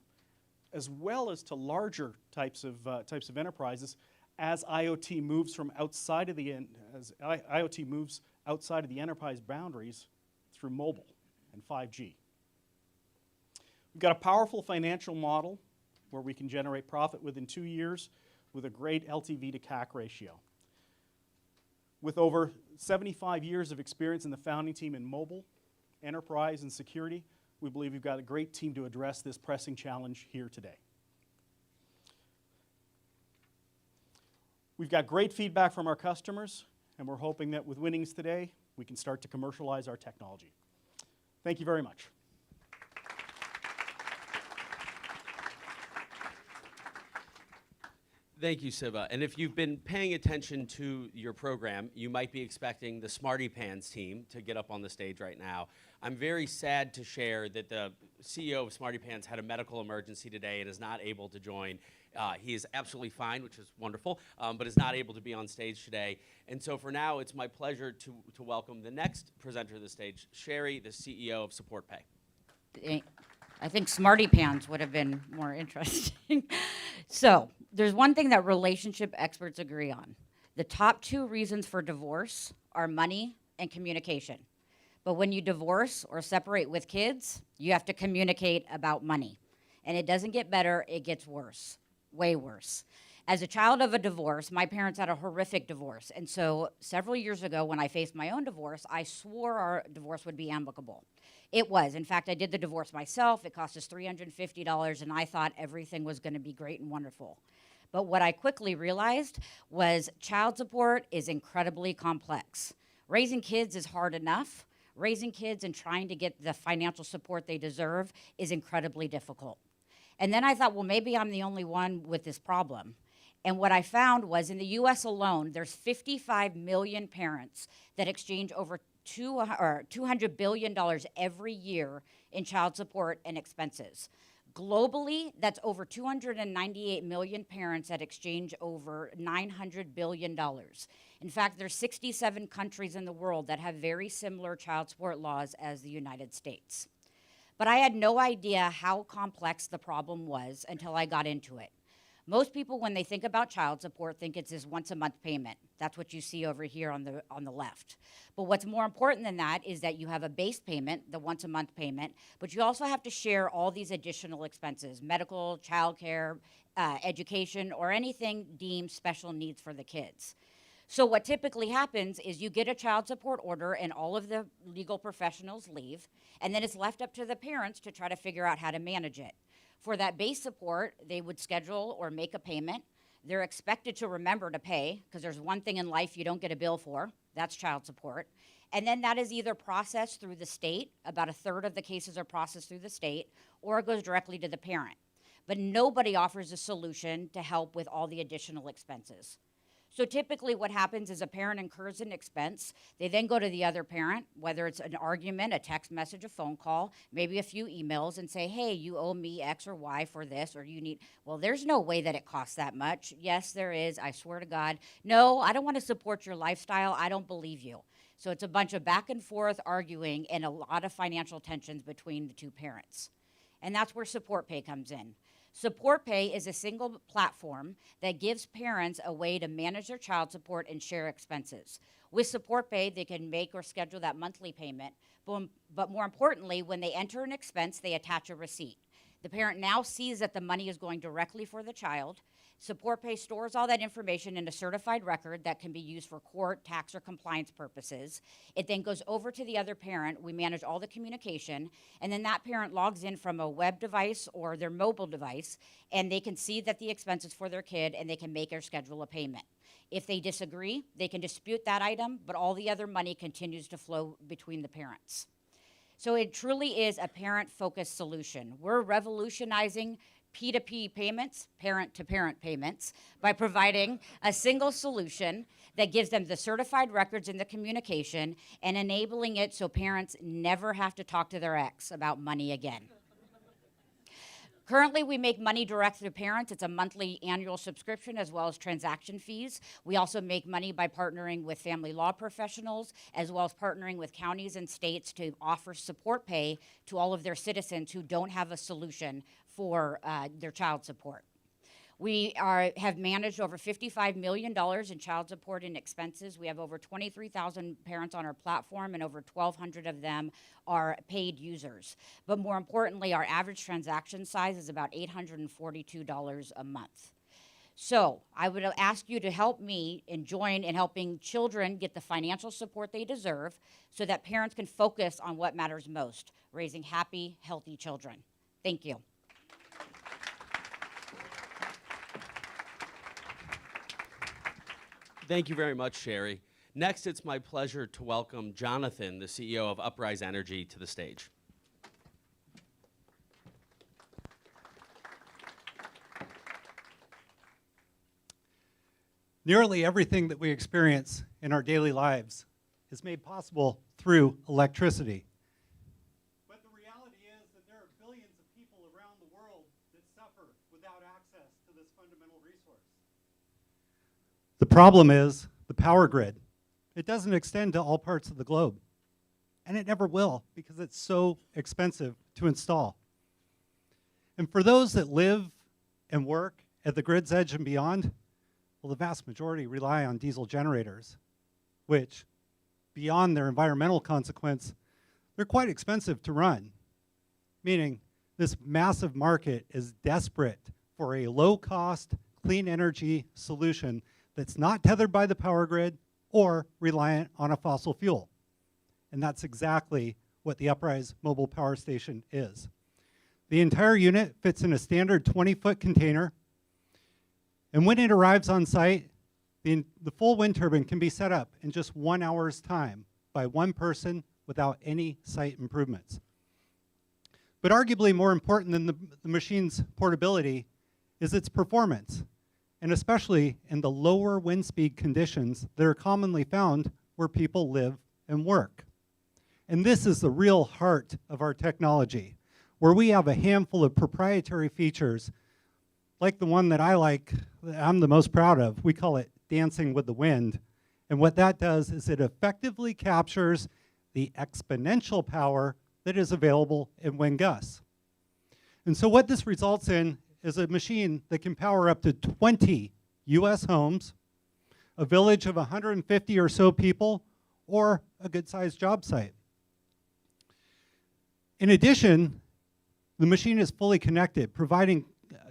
as well as to larger types of enterprises as IoT moves outside of the enterprise boundaries through mobile and 5G. We've got a powerful financial model where we can generate profit within 2 years with a great LTV to CAC ratio. With over 75 years of experience in the founding team in mobile, enterprise, and security, we believe we've got a great team to address this pressing challenge here today. We've got great feedback from our customers, and we're hoping that with winnings today, we can start to commercialize our technology. Thank you very much. Thank you, Siva. And if you've been paying attention to your program, you might be expecting the Smarty Pants team to get up on the stage right now. I'm very sad to share that the CEO of Smarty Pants had a medical emergency today and is not able to join. He is absolutely fine, which is wonderful, but is not able to be on stage today. And so for now, it's my pleasure to welcome the next presenter to the stage, Sherry, the CEO of SupportPay. I think Smarty Pants would have been more interesting. So there's one thing that relationship experts agree on. The top 2 reasons for divorce are money and communication. But when you divorce or separate with kids, you have to communicate about money. And it doesn't get better, it gets worse, way worse. As a child of a divorce, my parents had a horrific divorce. And so several years ago, when I faced my own divorce, I swore our divorce would be amicable. It was. In fact, I did the divorce myself. It cost us $350, and I thought everything was going to be great and wonderful. But what I quickly realized was child support is incredibly complex. Raising kids is hard enough. Raising kids and trying to get the financial support they deserve is incredibly difficult. And then I thought, well, maybe I'm the only one with this problem. And what I found was in the US alone, there's 55 million parents that exchange over $200 billion every year in child support and expenses. Globally, that's over 298 million parents that exchange over $900 billion. In fact, there's 67 countries in the world that have very similar child support laws as the United States. But I had no idea how complex the problem was until I got into it. Most people, when they think about child support, think it's this once-a-month payment. That's what you see over here on the left. But what's more important than that is that you have a base payment, the once-a-month payment, but you also have to share all these additional expenses, medical, childcare, education, or anything deemed special needs for the kids. So what typically happens is you get a child support order and all of the legal professionals leave, and then it's left up to the parents to try to figure out how to manage it. For that base support, they would schedule or make a payment. They're expected to remember to pay, because there's one thing in life you don't get a bill for, that's child support. And then that is either processed through the state, about a third of the cases are processed through the state, or it goes directly to the parent. But nobody offers a solution to help with all the additional expenses. So typically what happens is a parent incurs an expense. They then go to the other parent, whether it's an argument, a text message, a phone call, maybe a few emails, and say, hey, you owe me X or Y for this, or you need, well, there's no way that it costs that much. Yes, there is, I swear to God. No, I don't want to support your lifestyle. I don't believe you. So it's a bunch of back and forth arguing and a lot of financial tensions between the two parents. And that's where Support Pay comes in. Support Pay is a single platform that gives parents a way to manage their child support and share expenses. With Support Pay, they can make or schedule that monthly payment, but more importantly, when they enter an expense, they attach a receipt. The parent now sees that the money is going directly for the child. Support Pay stores all that information in a certified record that can be used for court, tax, or compliance purposes. It then goes over to the other parent. We manage all the communication, and then that parent logs in from a web device or their mobile device, and they can see that the expense is for their kid, and they can make or schedule a payment. If they disagree, they can dispute that item, but all the other money continues to flow between the parents. So it truly is a parent-focused solution. We're revolutionizing P2P payments, parent-to-parent payments, by providing a single solution that gives them the certified records and the communication and enabling it so parents never have to talk to their ex about money again. Currently, we make money direct through parents. It's a monthly annual subscription as well as transaction fees. We also make money by partnering with family law professionals as well as partnering with counties and states to offer Support Pay to all of their citizens who don't have a solution for their child support. We have managed over $55 million in child support and expenses. We have over 23,000 parents on our platform, and over 1,200 of them are paid users. But more importantly, our average transaction size is about $842 a month. So I would ask you to help me and join in helping children get the financial support they deserve so that parents can focus on what matters most, raising happy, healthy children. Thank you. Thank you very much, Sherry. Next, it's my pleasure to welcome Jonathan, the CEO of Uprise Energy, to the stage. Nearly everything that we experience in our daily lives is made possible through electricity. But the reality is that there are billions of people around the world that suffer without access to this fundamental resource. The problem is the power grid. It doesn't extend to all parts of the globe. And it never will because it's so expensive to install. And for those that live and work at the grid's edge and beyond, well, the vast majority rely on diesel generators, which, beyond their environmental consequence, they're quite expensive to run, meaning this massive market is desperate for a low-cost, clean energy solution that's not tethered by the power grid or reliant on a fossil fuel. And that's exactly what the Uprise mobile power station is. The entire unit fits in a standard 20-foot container, and when it arrives on site, the full wind turbine can be set up in just 1 hour's time by one person without any site improvements. But arguably more important than the machine's portability is its performance, and especially in the lower wind speed conditions that are commonly found where people live and work. And this is the real heart of our technology, where we have a handful of proprietary features, like the one that I'm the most proud of. We call it Dancing with the Wind. And what that does is it effectively captures the exponential power that is available in wind gusts. And so what this results in is a machine that can power up to 20 US homes, a village of 150 or so people, or a good-sized job site. In addition, the machine is fully connected, providing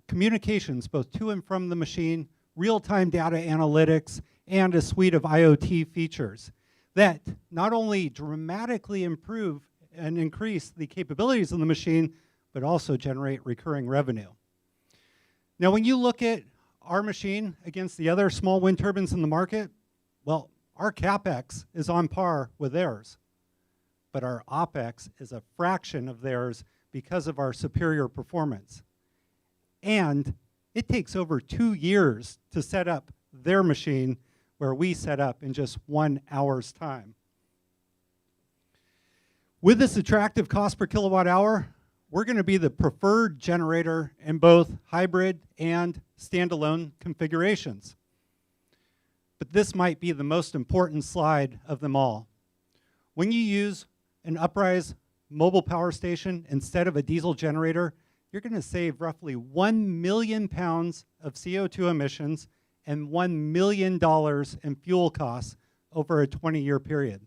communications both to and from the machine, real-time data analytics, and a suite of IoT features that not only dramatically improve and increase the capabilities of the machine, but also generate recurring revenue. Now, when you look at our machine against the other small wind turbines in the market, well, our CapEx is on par with theirs, but our OpEx is a fraction of theirs because of our superior performance. And it takes over 2 years to set up their machine, where we set up in just 1 hour's time. With this attractive cost per kilowatt hour, we're going to be the preferred generator in both hybrid and standalone configurations. But this might be the most important slide of them all. When you use an Uprise mobile power station instead of a diesel generator, you're going to save roughly 1 million pounds of CO2 emissions and $1 million in fuel costs over a 20-year period.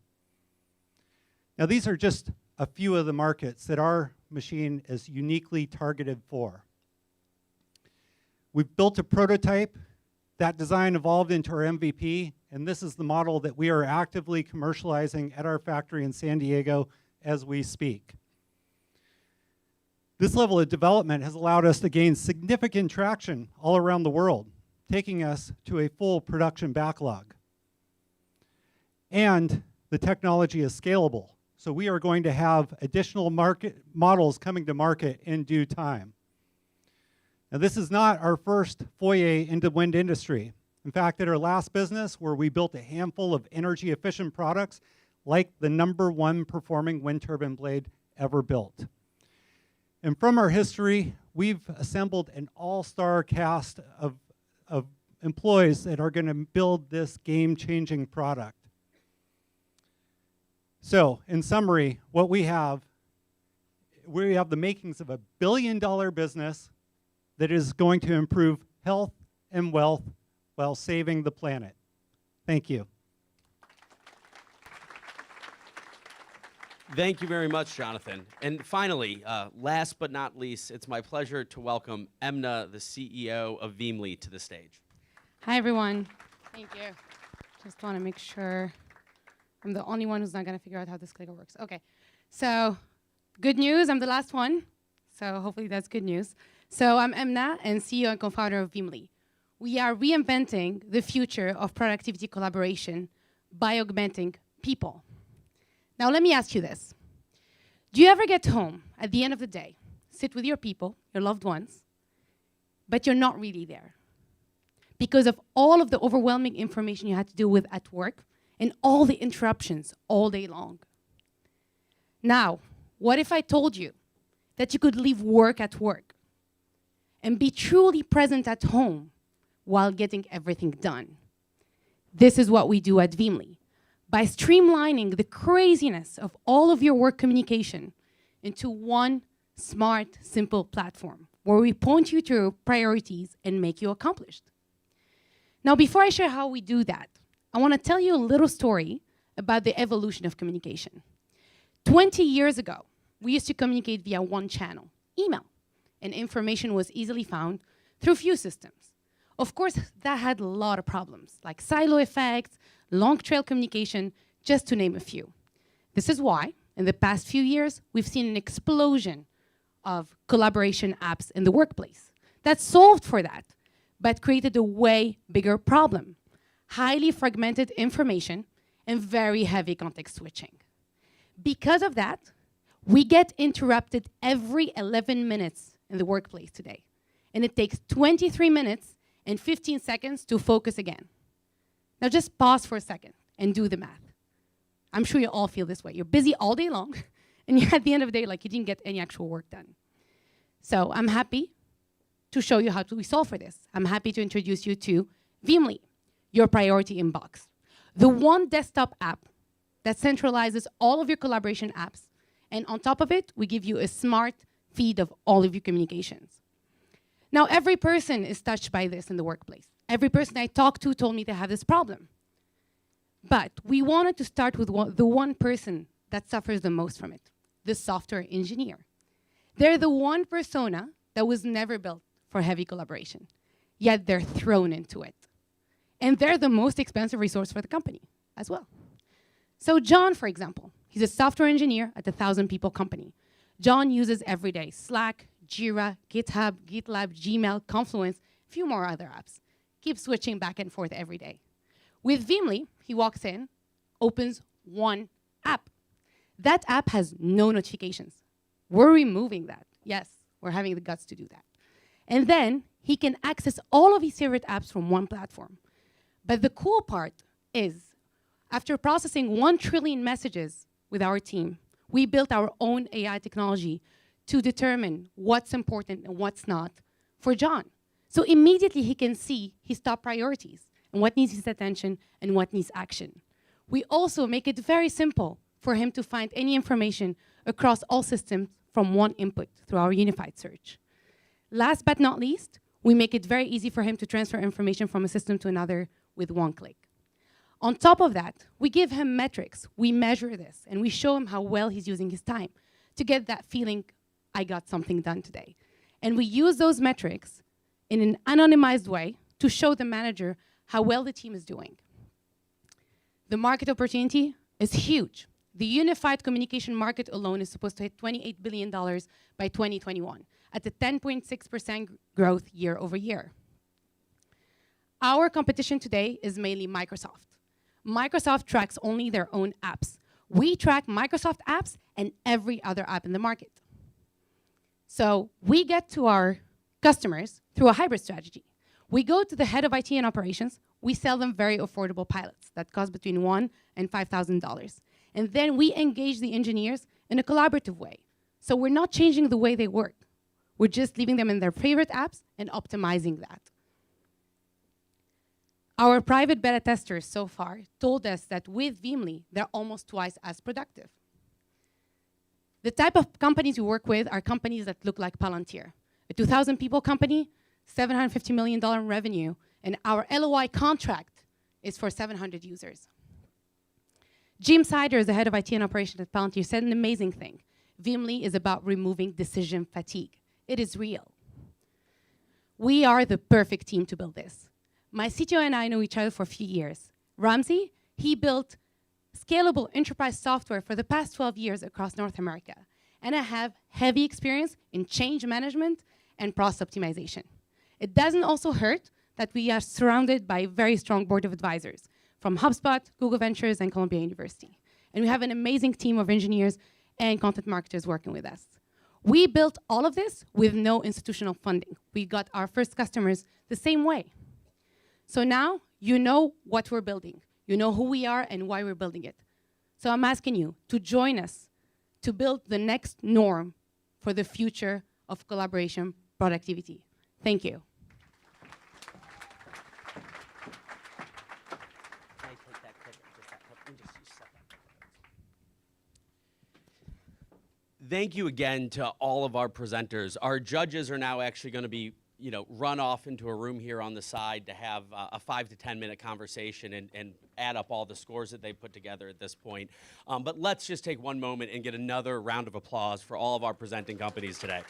Now, these are just a few of the markets that our machine is uniquely targeted for. We've built a prototype. That design evolved into our MVP, and this is the model that we are actively commercializing at our factory in San Diego as we speak. This level of development has allowed us to gain significant traction all around the world, taking us to a full production backlog. And the technology is scalable, so we are going to have additional market models coming to market in due time. Now, this is not our first foray into wind industry. In fact, at our last business, where we built a handful of energy-efficient products, like the #1 performing wind turbine blade ever built. And from our history, we've assembled an all-star cast of employees that are going to build this game-changing product. So, in summary, what we have the makings of a billion-dollar business that is going to improve health and wealth while saving the planet. Thank you. Thank you very much, Jonathan. And finally, last but not least, it's my pleasure to welcome Emna, the CEO of Veemly, to the stage. Hi, everyone. Thank you. Just want to make sure I'm the only one who's not going to figure out how this clicker works. Okay. So, good news. I'm the last one. So, hopefully that's good news. So, I'm Emna, and CEO and co-founder of Veemly. We are reinventing the future of productivity collaboration by augmenting people. Now, let me ask you this. Do you ever get home at the end of the day, sit with your people, your loved ones, but you're not really there because of all of the overwhelming information you had to deal with at work and all the interruptions all day long? Now, what if I told you that you could leave work at work and be truly present at home while getting everything done? This is what we do at Veemly. By streamlining the craziness of all of your work communication into one smart, simple platform where we point you to priorities and make you accomplished. Now, before I share how we do that, I want to tell you a little story about the evolution of communication. 20 years ago, we used to communicate via one channel, email, and information was easily found through few systems. Of course, that had a lot of problems, like silo effects, long trail communication, just to name a few. This is why, in the past few years, we've seen an explosion of collaboration apps in the workplace that solved for that, but created a way bigger problem: highly fragmented information and very heavy context switching. Because of that, we get interrupted every 11 minutes in the workplace today. And it takes 23 minutes and 15 seconds to focus again. Now just pause for a second and do the math. I'm sure you all feel this way. You're busy all day long, and at the end of the day, like, you didn't get any actual work done. So I'm happy to show you how we solve for this. I'm happy to introduce you to Veemly, your priority inbox. The one desktop app that centralizes all of your collaboration apps. And on top of it, we give you a smart feed of all of your communications. Now, every person is touched by this in the workplace. Every person I talked to told me they have this problem. But we wanted to start with the one person that suffers the most from it, the software engineer. They're the one persona that was never built for heavy collaboration, yet they're thrown into it. And they're the most expensive resource for the company as well. So John, for example, he's a software engineer at a 1,000-people company. John uses every day Slack, Jira, GitHub, GitLab, Gmail, Confluence, a few more other apps. Keeps switching back and forth every day. With Veemly, he walks in, opens one app. That app has no notifications. We're removing that. Yes, we're having the guts to do that. And then he can access all of his favorite apps from one platform. But the cool part is, after processing 1 trillion messages with our team, we built our own AI technology to determine what's important and what's not for John. So immediately he can see his top priorities and what needs his attention and what needs action. We also make it very simple for him to find any information across all systems from one input through our unified search. Last but not least, we make it very easy for him to transfer information from a system to another with one click. On top of that, we give him metrics. We measure this, and we show him how well he's using his time to get that feeling, I got something done today. And we use those metrics in an anonymized way to show the manager how well the team is doing. The market opportunity is huge. The unified communication market alone is supposed to hit $28 billion by 2021 at a 10.6% growth year over year. Our competition today is mainly Microsoft. Microsoft tracks only their own apps. We track Microsoft apps and every other app in the market. So we get to our customers through a hybrid strategy. We go to the head of IT and operations. We sell them very affordable pilots that cost between $1,000 and $5,000. And then we engage the engineers in a collaborative way. So we're not changing the way they work. We're just leaving them in their favorite apps and optimizing that. Our private beta testers so far told us that with Veemly, they're almost twice as productive. The type of companies we work with are companies that look like Palantir. A 2,000-people company, $750 million in revenue, and our LOI contract is for 700 users. Jim Sider is the head of IT and operations at Palantir, said an amazing thing. Veemly is about removing decision fatigue. It is real. We are the perfect team to build this. My CTO and I know each other for a few years. Ramsey, he built scalable enterprise software for the past 12 years across North America. And I have heavy experience in change management and process optimization. It doesn't also hurt that we are surrounded by a very strong board of advisors from HubSpot, Google Ventures, and Columbia University. And we have an amazing team of engineers and content marketers working with us. We built all of this with no institutional funding. We got our first customers the same way. So now you know what we're building. You know who we are and why we're building it. So I'm asking you to join us to build the next norm for the future of collaboration productivity. Thank you. Thank you again to all of our presenters. Our judges are now actually going to be run off into a room here on the side to have a 5 to 10 minute conversation and add up all the scores that they put together at this point. But let's just take one moment and get another round of applause for all of our presenting companies today.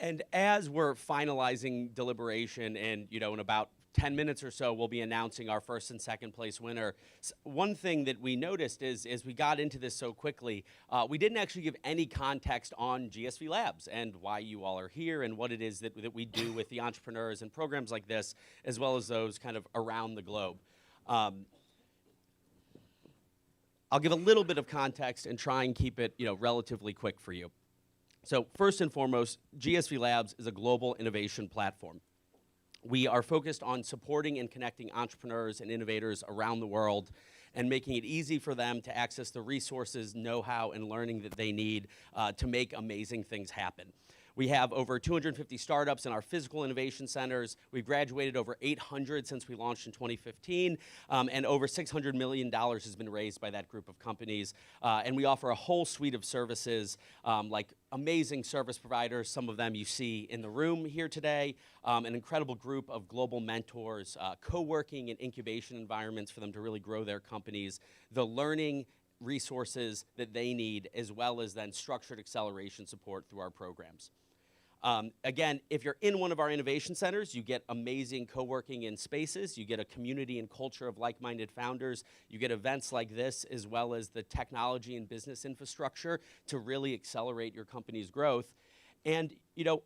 And as we're finalizing deliberation and, in about 10 minutes or so, we'll be announcing our first and second place winner. One thing that we noticed is, as we got into this so quickly, we didn't actually give any context on GSVlabs and why you all are here and what it is that we do with the entrepreneurs and programs like this, as well as those kind of around the globe. I'll give a little bit of context and try and keep it, relatively quick for you. So first and foremost, GSVlabs is a global innovation platform. We are focused on supporting and connecting entrepreneurs and innovators around the world and making it easy for them to access the resources, know-how, and learning that they need to make amazing things happen. We have over 250 startups in our physical innovation centers. We've graduated over 800 since we launched in 2015, and over $600 million has been raised by that group of companies. And we offer a whole suite of services like amazing service providers, some of them you see in the room here today, an incredible group of global mentors, co-working and incubation environments for them to really grow their companies, the learning resources that they need, as well as then structured acceleration support through our programs. Again, if you're in one of our innovation centers, you get amazing co-working in spaces, you get a community and culture of like-minded founders, you get events like this, as well as the technology and business infrastructure to really accelerate your company's growth. And,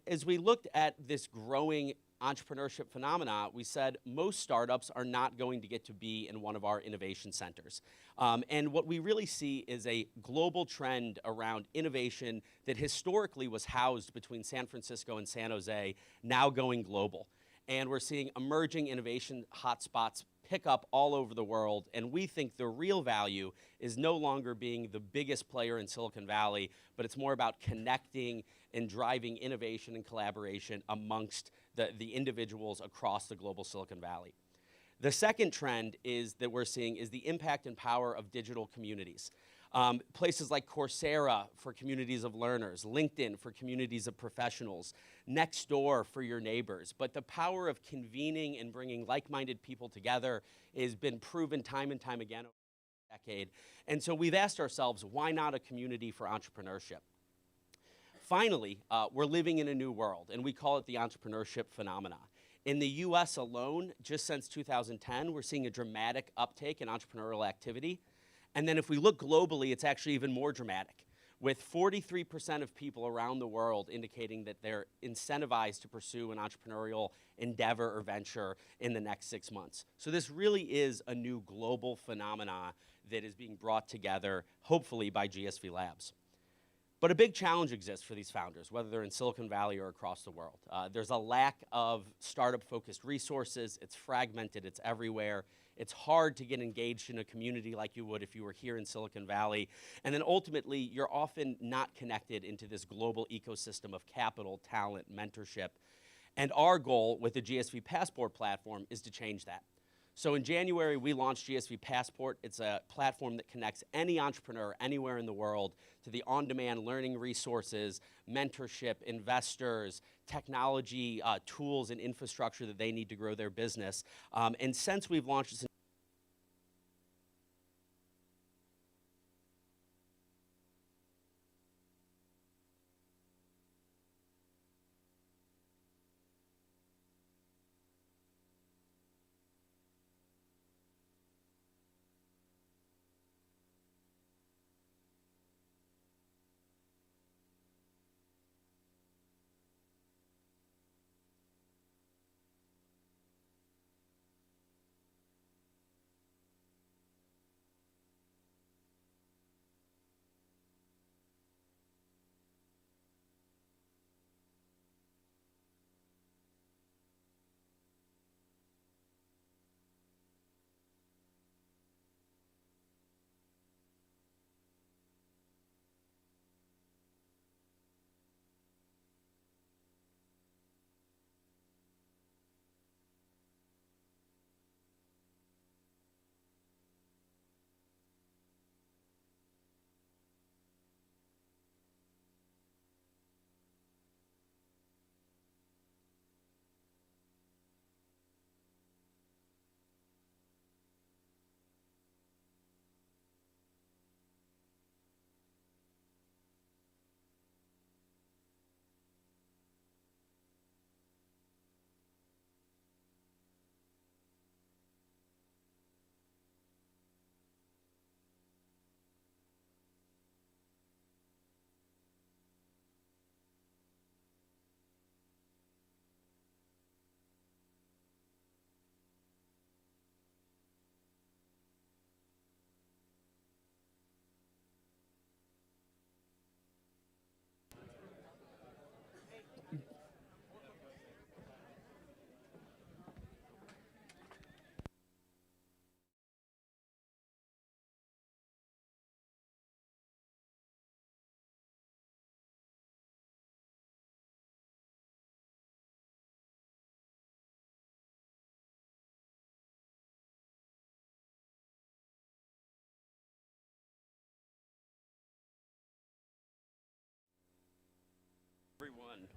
as we looked at this growing entrepreneurship phenomena, we said most startups are not going to get to be in one of our innovation centers. And what we really see is a global trend around innovation that historically was housed between San Francisco and San Jose, now going global. And we're seeing emerging innovation hotspots pick up all over the world, and we think the real value is no longer being the biggest player in Silicon Valley, but it's more about connecting and driving innovation and collaboration amongst the individuals across the global Silicon Valley. The second trend that we're seeing is the impact and power of digital communities. Places like Coursera for communities of learners, LinkedIn for communities of professionals, Nextdoor for your neighbors. But the power of convening and bringing like-minded people together has been proven time and time again over the decade. And so we've asked ourselves, why not a community for entrepreneurship? Finally, we're living in a new world, and we call it the entrepreneurship phenomena. In the US alone, just since 2010, we're seeing a dramatic uptake in entrepreneurial activity. And then if we look globally, it's actually even more dramatic, with 43% of people around the world indicating that they're incentivized to pursue an entrepreneurial endeavor or venture in the next 6 months. So this really is a new global phenomena that is being brought together, hopefully by GSVlabs. But a big challenge exists for these founders, whether they're in Silicon Valley or across the world. There's a lack of startup-focused resources. It's fragmented. It's everywhere. It's hard to get engaged in a community like you would if you were here in Silicon Valley. And then ultimately, you're often not connected into this global ecosystem of capital, talent, mentorship. And our goal with the GSV Passport platform is to change that. So in January, we launched GSV Passport. It's a platform that connects any entrepreneur anywhere in the world to the on-demand learning resources, mentorship, investors, technology, tools, and infrastructure that they need to grow their business. And since we've launched this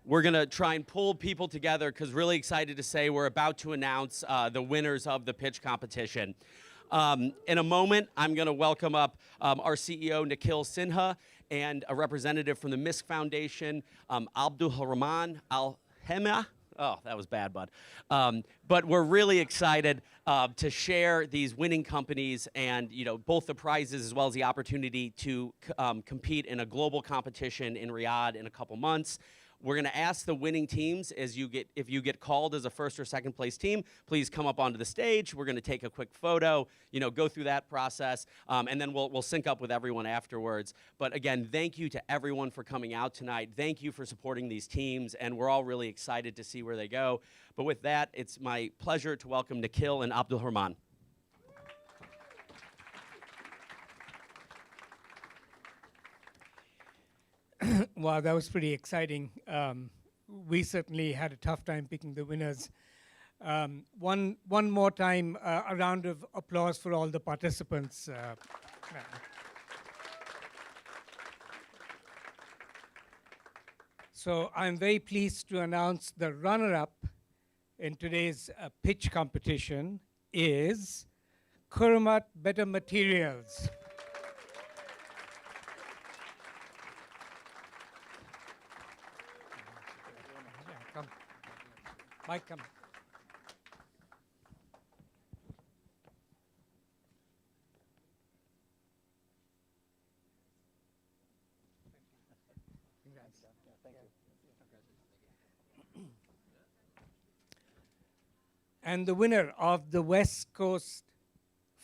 we're going to try and pull people together because really excited to say we're about to announce the winners of the pitch competition. In a moment, I'm going to welcome up our CEO, Nikhil Sinha, and a representative from the MISC Foundation, Abdul Rahman Al-Hema. Oh, that was bad, bud. But we're really excited to share these winning companies and, you know, both the prizes as well as the opportunity to compete in a global competition in Riyadh in a couple months. We're going to ask the winning teams if you get called as a first or second place team, please come up onto the stage. We're going to take a quick photo, you know, go through that process, and then we'll sync up with everyone afterwards. But again, thank you to everyone for coming out tonight. Thank you for supporting these teams, and we're all really excited to see where they go. But with that, it's my pleasure to welcome Nikhil and Abdul Rahman. Wow, that was pretty exciting. We certainly had a tough time picking the winners. One more time, a round of applause for all the participants. So I'm very pleased to announce the runner-up in today's pitch competition is Kurmat Better Materials. Come. Mike, come. And the winner of the West Coast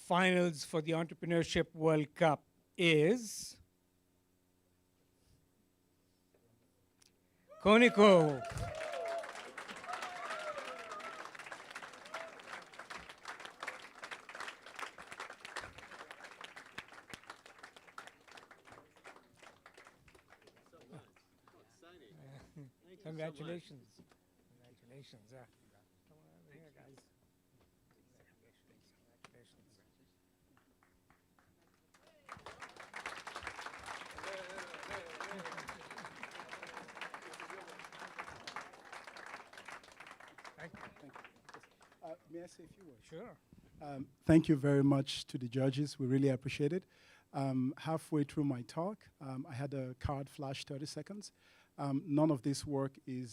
Finals for the Entrepreneurship World Cup is Koniko. Congratulations. Congratulations. Come on over here, guys. Congratulations. Thank you. May I say a few words? Sure. Thank you very much to the judges. We really appreciate it. Halfway through my talk, I had a card flash 30 seconds. None of this work is